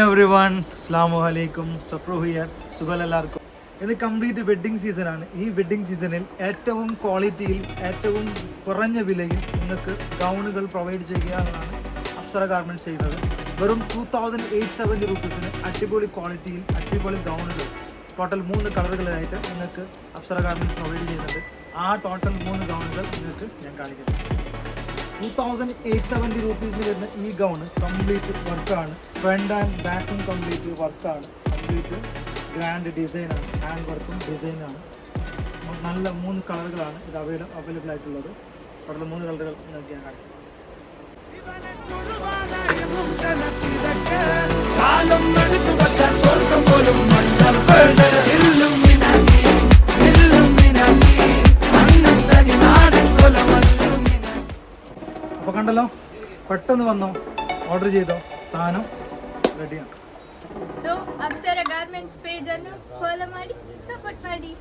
Everyone, അസ്സലാമു അലൈക്കും. സഫ്രു here. സുഖം എല്ലാവർക്കും. ഇത് കംപ്ലീറ്റ് വെഡ്ഡിംഗ് സീസണാണ്. ഈ വെഡ്ഡിംഗ് സീസണിൽ ഏറ്റവും ക്വാളിറ്റിയിൽ ഏറ്റവും കുറഞ്ഞ വിലയിൽ നിങ്ങൾക്ക് ഗൗണുകൾ പ്രൊവൈഡ് ചെയ്യുക എന്നതാണ് അപ്സര ഗാർമെൻറ്റ്സ് ചെയ്യുന്നത്. വെറും 2870 റുപ്പീസിന് അടിപൊളി ക്വാളിറ്റിയിൽ അടിപൊളി ഗൗണുകൾ ടോട്ടൽ 3 കളറുകളായിട്ട് നിങ്ങൾക്ക് അപ്സര ഗാർമെൻറ്റ്സ് പ്രൊവൈഡ് ചെയ്യുന്നുണ്ട്. ആ ടോട്ടൽ 3 ഗൗണുകൾ നിങ്ങൾക്ക് ഞാൻ കാണിക്കുന്നു. 2870 റുപ്പീസിന് വരുന്ന ഈ ഗൗണ് കംപ്ലീറ്റ് വർക്കാണ്. ഫ്രണ്ട് ആൻഡ് ബാക്കും കംപ്ലീറ്റ് വർക്കാണ്. കംപ്ലീറ്റ് ഗ്രാൻഡ് ഡിസൈനാണ്. ഹാൻഡ് വർക്കും ഡിസൈനാണ്. നല്ല 3 കളറുകളാണ് ഇത് അവൈലബിൾ ആയിട്ടുള്ളത്. ടോട്ടൽ 3 കളറുകൾ നിങ്ങൾക്ക് ഞാൻ കാണിക്കും. അപ്പോൾ കണ്ടല്ലോ, പെട്ടെന്ന് വന്നോ, ഓർഡർ ചെയ്തോ, സാധനം ರೆಡಿയാണ്. ಸೊ ಅಪ್ಸರ ಗಾರ್ಮೆಂಟ್ಸ್ ಪೇಜ್ ಅನ್ನು ಫಾಲೋ ಮಾಡಿ, ಸಪೋರ್ಟ್ ಮಾಡಿ.